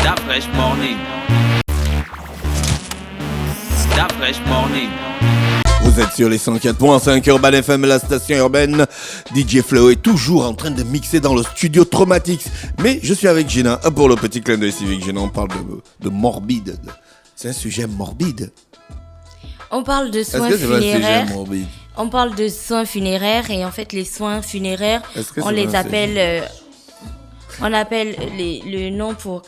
That fresh morning. That fresh morning. Vous êtes sur les 104.5 Urban FM, la station urbaine. DJ Flo est toujours en train de mixer dans le studio Traumatix. Mais je suis avec Gina pour le petit clin d'œil civique. Gina, on parle de morbide. C'est un sujet morbide. On parle de soins Est-ce que c'est funéraires. un sujet morbide? On parle de soins funéraires et en fait les soins funéraires, on les appelle... on appelle le nom pour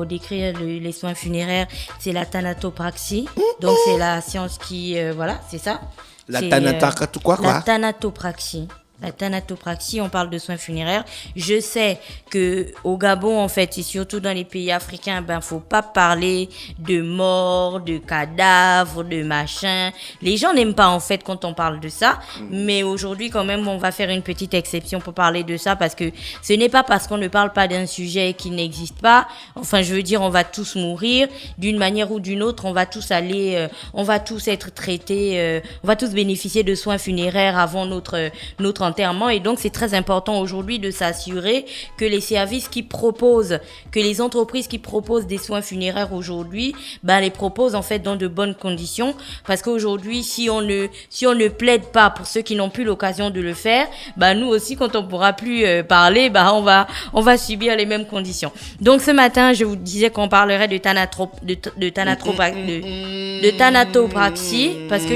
décrire les soins funéraires, c'est la thanatopraxie. Donc c'est la science qui voilà, c'est ça. La thanatopraxie. La thanatopraxie, on parle de soins funéraires. Je sais que au Gabon, en fait, et surtout dans les pays africains, faut pas parler de mort, de cadavres, de machin. Les gens n'aiment pas, en fait, quand on parle de ça. Mais aujourd'hui, quand même, on va faire une petite exception pour parler de ça parce que ce n'est pas parce qu'on ne parle pas d'un sujet qui n'existe pas. Enfin, je veux dire, on va tous mourir d'une manière ou d'une autre. On va tous aller, on va tous être traités, on va tous bénéficier de soins funéraires avant notre enterrement. Et donc c'est très important aujourd'hui de s'assurer que les services qui proposent, que les entreprises qui proposent des soins funéraires aujourd'hui, les proposent en fait dans de bonnes conditions, parce qu'aujourd'hui si on ne plaide pas pour ceux qui n'ont plus l'occasion de le faire, nous aussi quand on pourra plus parler, on va subir les mêmes conditions. Donc ce matin je vous disais qu'on parlerait de thanatopraxie parce que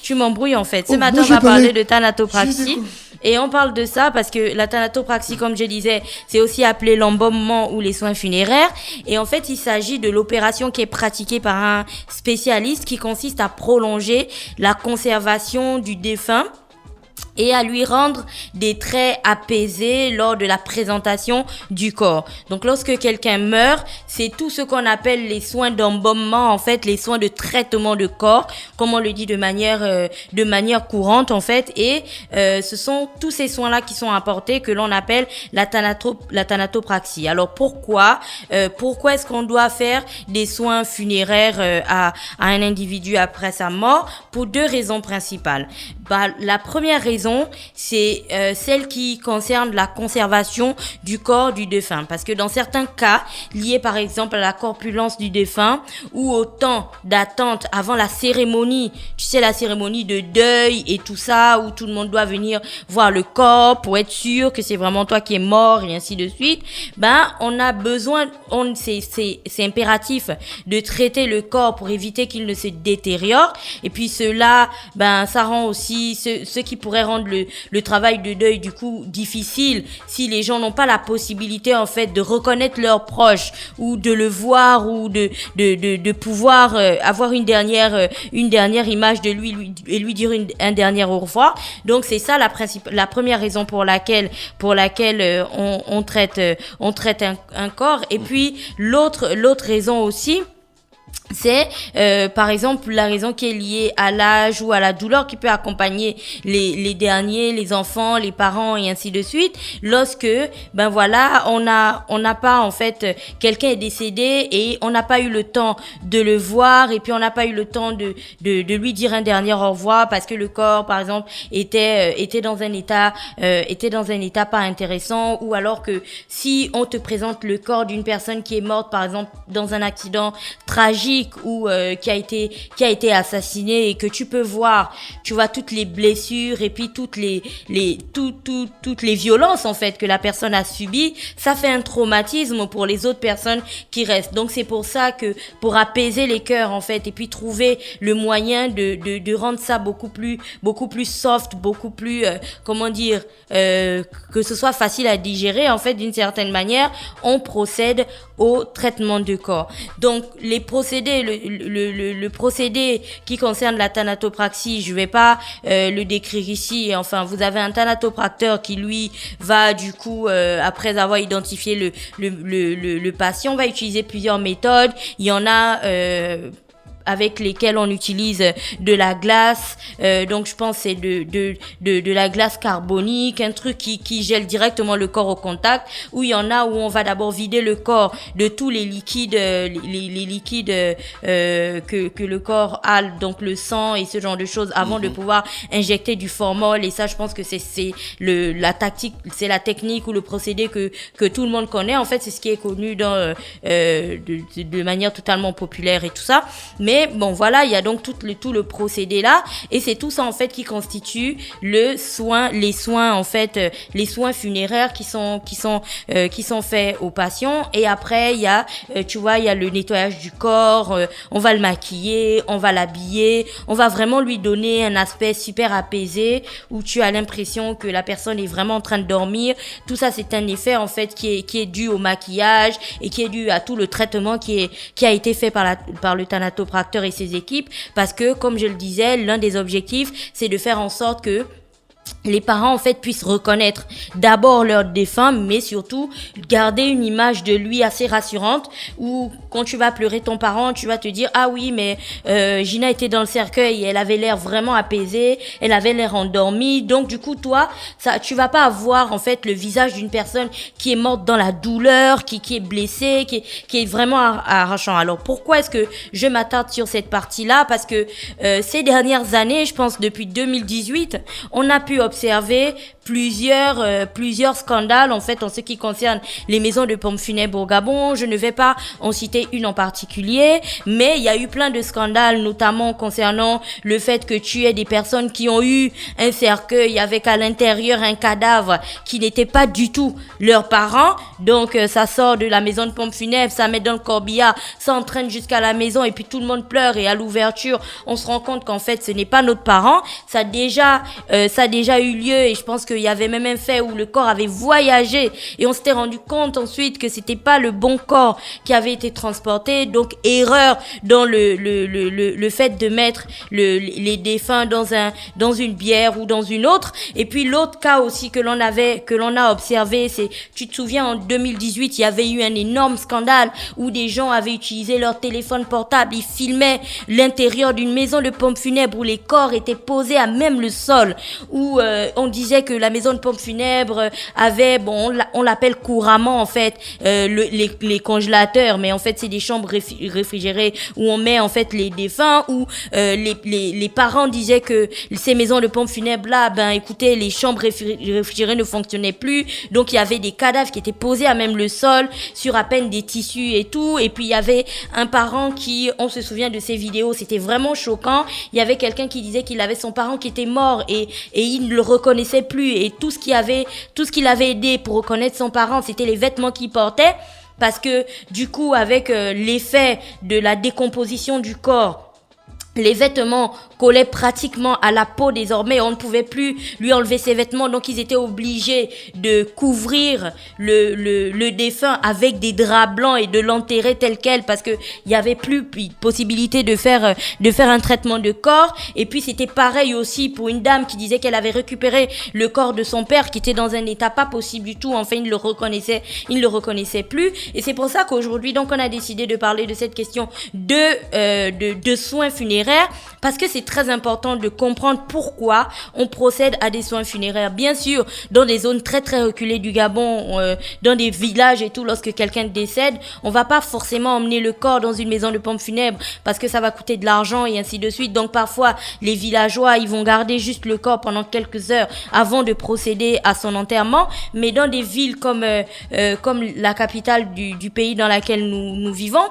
tu m'embrouilles en fait. Ce matin on va parler de thanatopraxie. Et on parle de ça parce que la thanatopraxie, comme je disais, c'est aussi appelé l'embaumement ou les soins funéraires. Et en fait, il s'agit de l'opération qui est pratiquée par un spécialiste qui consiste à prolonger la conservation du défunt et à lui rendre des traits apaisés lors de la présentation du corps. Donc lorsque quelqu'un meurt, c'est tout ce qu'on appelle les soins d'embaumement, en fait, les soins de traitement de corps, comme on le dit de manière courante en fait, et ce sont tous ces soins-là qui sont apportés que l'on appelle la thanatopraxie. Alors pourquoi est-ce qu'on doit faire des soins funéraires à un individu après sa mort? Pour deux raisons principales. La première raison, c'est celle qui concerne la conservation du corps du défunt. Parce que dans certains cas, liés par exemple à la corpulence du défunt ou au temps d'attente avant la cérémonie, tu sais, la cérémonie de deuil et tout ça, où tout le monde doit venir voir le corps pour être sûr que c'est vraiment toi qui es mort et ainsi de suite, on a besoin, c'est impératif de traiter le corps pour éviter qu'il ne se détériore. Et puis cela, ça rend aussi ce qui pourrait rendre le travail de deuil du coup difficile si les gens n'ont pas la possibilité en fait de reconnaître leurs proches ou de le voir ou de pouvoir avoir une dernière image de lui et lui dire un dernier au revoir. Donc c'est ça la première raison pour laquelle on traite un corps. Et puis l'autre raison aussi, c'est par exemple la raison qui est liée à l'âge ou à la douleur qui peut accompagner les enfants, les parents et ainsi de suite. Lorsque on n'a pas en fait, quelqu'un est décédé et on n'a pas eu le temps de le voir et puis on n'a pas eu le temps de lui dire un dernier au revoir parce que le corps par exemple était dans un état pas intéressant, ou alors que si on te présente le corps d'une personne qui est morte par exemple dans un accident tragique ou qui a été assassiné et que tu vois toutes les blessures et puis toutes les violences en fait que la personne a subies, ça fait un traumatisme pour les autres personnes qui restent. Donc c'est pour ça que pour apaiser les cœurs en fait et puis trouver le moyen de rendre ça beaucoup plus soft, beaucoup plus que ce soit facile à digérer en fait, d'une certaine manière, on procède au traitement de corps. Donc les procédés, le procédé qui concerne la thanatopraxie, je vais pas le décrire ici. Enfin, vous avez un thanatopracteur qui lui va du coup après avoir identifié le patient, va utiliser plusieurs méthodes. Il y en a avec lesquels on utilise de la glace, donc je pense c'est de la glace carbonique, un truc qui gèle directement le corps au contact, où il y en a où on va d'abord vider le corps de tous les liquides, les liquides que le corps a, donc le sang et ce genre de choses, avant de pouvoir injecter du formol. Et ça, je pense que c'est la tactique, c'est la technique ou le procédé que tout le monde connaît. En fait, c'est ce qui est connu de manière totalement populaire et tout ça. Mais bon, voilà, il y a donc tout le procédé là, et c'est tout ça en fait qui constitue les soins funéraires qui sont faits aux patients. Et après, il y a le nettoyage du corps, on va le maquiller, on va l'habiller, on va vraiment lui donner un aspect super apaisé où tu as l'impression que la personne est vraiment en train de dormir. Tout ça, c'est un effet en fait qui est dû au maquillage et qui est dû à tout le traitement qui a été fait par le thanatopracteur et ses équipes, parce que comme je le disais, l'un des objectifs, c'est de faire en sorte que les parents en fait puissent reconnaître d'abord leur défunt, mais surtout garder une image de lui assez rassurante, où quand tu vas pleurer ton parent, tu vas te dire ah oui, mais Gina était dans le cercueil et elle avait l'air vraiment apaisée, elle avait l'air endormie. Donc du coup toi, tu vas pas avoir en fait le visage d'une personne qui est morte dans la douleur, qui est blessée, qui est vraiment arrachant. Alors pourquoi est-ce que je m'attarde sur cette partie-là? Parce que ces dernières années, je pense depuis 2018, on a pu observer plusieurs scandales en fait en ce qui concerne les maisons de pompes funèbres au Gabon. Je ne vais pas en citer une en particulier, mais il y a eu plein de scandales, notamment concernant le fait que tu aies des personnes qui ont eu un cercueil avec à l'intérieur un cadavre qui n'était pas du tout leurs parents. Donc ça sort de la maison de pompes funèbres, ça met dans le corbillard, ça entraîne jusqu'à la maison et puis tout le monde pleure, et à l'ouverture on se rend compte qu'en fait ce n'est pas notre parent. Ça a déjà eu lieu, et je pense qu'il y avait même un fait où le corps avait voyagé et on s'était rendu compte ensuite que c'était pas le bon corps qui avait été transporté. Donc erreur dans le fait de mettre les défunts dans une bière ou dans une autre. Et puis l'autre cas aussi que l'on a observé, c'est, tu te souviens, en 2018 il y avait eu un énorme scandale où des gens avaient utilisé leur téléphone portable, ils filmaient l'intérieur d'une maison de pompes funèbres où les corps étaient posés à même le sol, où on disait que la maison de pompes funèbres avait, on l'appelle couramment en fait les congélateurs, mais en fait c'est des chambres réfrigérées où on met en fait les défunts, où les parents disaient que ces maisons de pompes funèbres là, écoutez, les chambres réfrigérées ne fonctionnaient plus, donc il y avait des cadavres qui étaient posés à même le sol sur à peine des tissus et tout. Et puis il y avait un parent qui, on se souvient de ces vidéos, c'était vraiment choquant, il y avait quelqu'un qui disait qu'il avait son parent qui était mort et il ne le reconnaissait plus, et tout ce qui l'avait aidé pour reconnaître son parent, c'était les vêtements qu'il portait, parce que du coup avec l'effet de la décomposition du corps, les vêtements collaient pratiquement à la peau désormais, on ne pouvait plus lui enlever ses vêtements, donc ils étaient obligés de couvrir le défunt avec des draps blancs et de l'enterrer tel quel, parce que il y avait plus possibilité de faire un traitement de corps. Et puis c'était pareil aussi pour une dame qui disait qu'elle avait récupéré le corps de son père qui était dans un état pas possible du tout, enfin il ne le reconnaissait plus. Et c'est pour ça qu'aujourd'hui donc on a décidé de parler de cette question de soins funéraires, parce que c'est très important de comprendre pourquoi on procède à des soins funéraires. Bien sûr, dans des zones très très reculées du Gabon, dans des villages et tout, lorsque quelqu'un décède, on va pas forcément emmener le corps dans une maison de pompes funèbres parce que ça va coûter de l'argent et ainsi de suite. Donc parfois, les villageois, ils vont garder juste le corps pendant quelques heures avant de procéder à son enterrement. Mais dans des villes comme la capitale du pays dans laquelle nous vivons,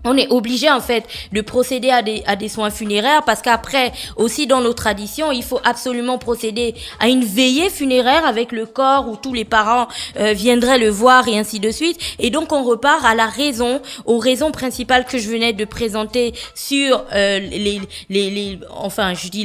on est obligé en fait de procéder à des soins funéraires, parce qu'après aussi dans nos traditions, il faut absolument procéder à une veillée funéraire avec le corps où tous les parents viendraient le voir et ainsi de suite. Et donc on repart aux raisons principales que je venais de présenter sur les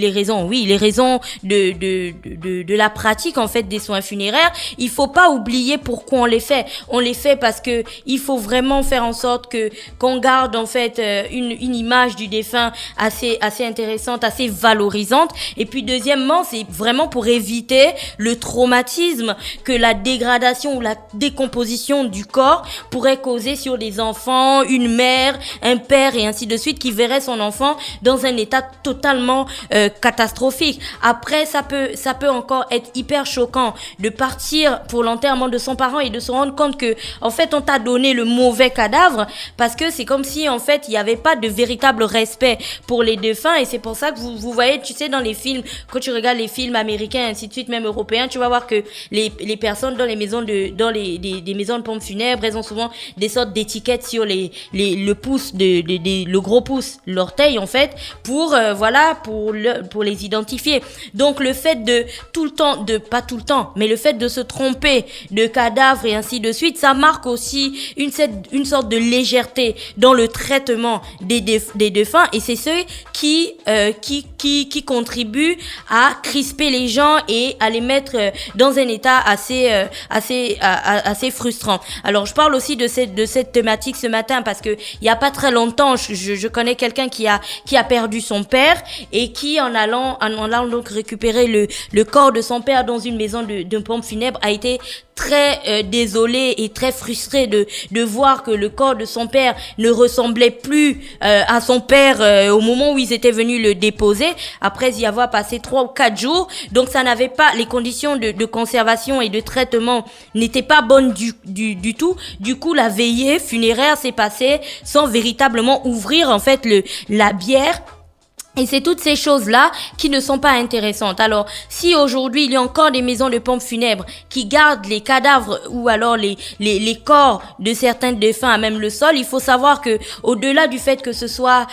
raisons de la pratique en fait des soins funéraires. Il faut pas oublier pourquoi on les fait. On les fait parce que il faut vraiment faire en sorte qu'on garde garde en fait une image du défunt assez intéressante, assez valorisante. Et puis deuxièmement, c'est vraiment pour éviter le traumatisme que la dégradation ou la décomposition du corps pourrait causer sur des enfants, une mère, un père et ainsi de suite qui verrait son enfant dans un état totalement catastrophique. Après, ça peut encore être hyper choquant de partir pour l'enterrement de son parent et de se rendre compte que en fait on t'a donné le mauvais cadavre, parce que c'est comme si en fait il n'y avait pas de véritable respect pour les défunts. Et c'est pour ça que vous voyez, tu sais, dans les films, quand tu regardes les films américains et ainsi de suite, même européens, tu vas voir que les personnes dans les maisons des maisons de pompes funèbres, elles ont souvent des sortes d'étiquettes sur le pouce le gros pouce, l'orteil en fait, pour pour les identifier. Donc le fait de tout le temps, pas tout le temps, mais le fait de se tromper de cadavres et ainsi de suite, ça marque aussi une sorte de légèreté dans le traitement des défunts, et c'est ceux qui contribuent à crisper les gens et à les mettre dans un état assez frustrant. Alors je parle aussi de cette thématique ce matin parce que il y a pas très longtemps, je connais quelqu'un qui a perdu son père et qui en allant donc récupérer le corps de son père dans une maison de pompes funèbres a été très désolé et très frustré de voir que le corps de son père ne ressemblait plus à son père au moment où ils étaient venus le déposer, après y avoir passé 3 ou 4 jours. Donc ça n'avait pas, les conditions de conservation et de traitement n'étaient pas bonnes du tout. Du coup, la veillée funéraire s'est passée sans véritablement ouvrir en fait la bière. Et c'est toutes ces choses-là qui ne sont pas intéressantes. Alors, si aujourd'hui, il y a encore des maisons de pompes funèbres qui gardent les cadavres ou alors les corps de certains défunts à même le sol, il faut savoir que au-delà du fait que ce soit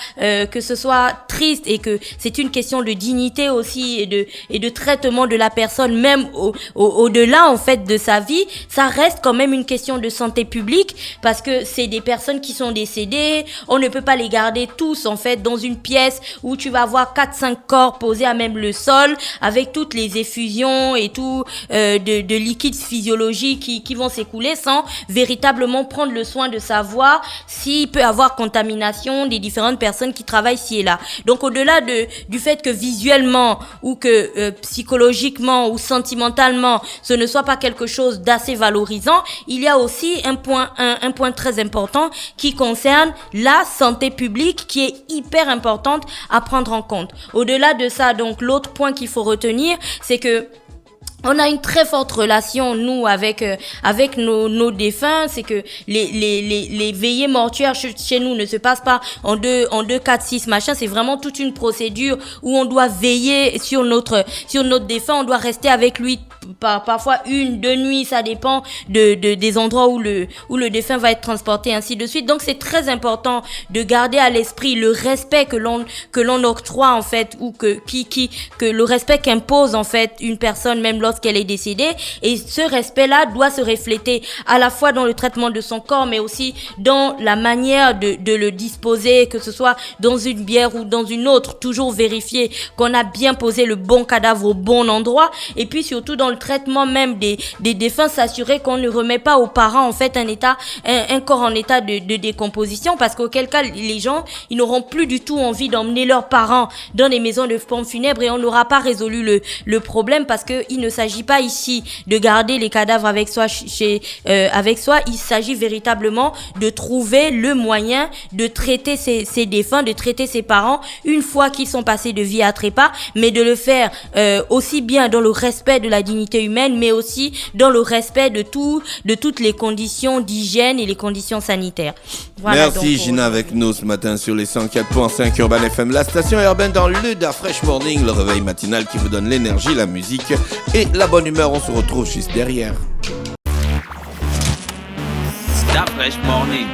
triste et que c'est une question de dignité aussi et de traitement de la personne, même au-delà, en fait, de sa vie, ça reste quand même une question de santé publique parce que c'est des personnes qui sont décédées. On ne peut pas les garder tous, en fait, dans une pièce où tu vas avoir 4-5 corps posés à même le sol avec toutes les effusions et tout de liquides physiologiques qui vont s'écouler sans véritablement prendre le soin de savoir s'il peut avoir contamination des différentes personnes qui travaillent ci et là. Donc au-delà du fait que visuellement ou que psychologiquement ou sentimentalement ce ne soit pas quelque chose d'assez valorisant, il y a aussi un point très important qui concerne la santé publique qui est hyper importante à prendre en compte. Au-delà de ça, donc l'autre point qu'il faut retenir, c'est que on a une très forte relation, nous, avec nos défunts. C'est que les veillées mortuaires chez nous ne se passent pas en 2, 4, 6, machin. C'est vraiment toute une procédure où on doit veiller sur notre défunt. On doit rester avec lui parfois 1-2 nuits. Ça dépend des endroits où le défunt va être transporté, ainsi de suite. Donc, c'est très important de garder à l'esprit le respect que l'on octroie, en fait, ou que le respect qu'impose, en fait, une personne, même lorsqu'elle est décédée. Et ce respect-là doit se refléter à la fois dans le traitement de son corps, mais aussi dans la manière de le disposer, que ce soit dans une bière ou dans une autre. Toujours vérifier qu'on a bien posé le bon cadavre au bon endroit. Et puis surtout dans le traitement même des défunts, s'assurer qu'on ne remet pas aux parents en fait un corps en état de décomposition, parce qu'auquel cas les gens, ils n'auront plus du tout envie d'emmener leurs parents dans les maisons de pompes funèbres et on n'aura pas résolu le problème, parce que il ne s'agit pas ici de garder les cadavres avec soi il s'agit véritablement de trouver le moyen de traiter ces défunts, de traiter ses parents une fois qu'ils sont passés de vie à trépas, mais de le faire aussi bien dans le respect de la dignité humaine, mais aussi dans le respect de toutes les conditions d'hygiène et les conditions sanitaires. Voilà. Merci Gina avec nous ce matin sur les 104.5 Urban FM, la station urbaine dans le Da Fresh Morning, le réveil matinal qui vous donne l'énergie, la musique et la bonne humeur. On se retrouve juste derrière. Da Fresh Morning.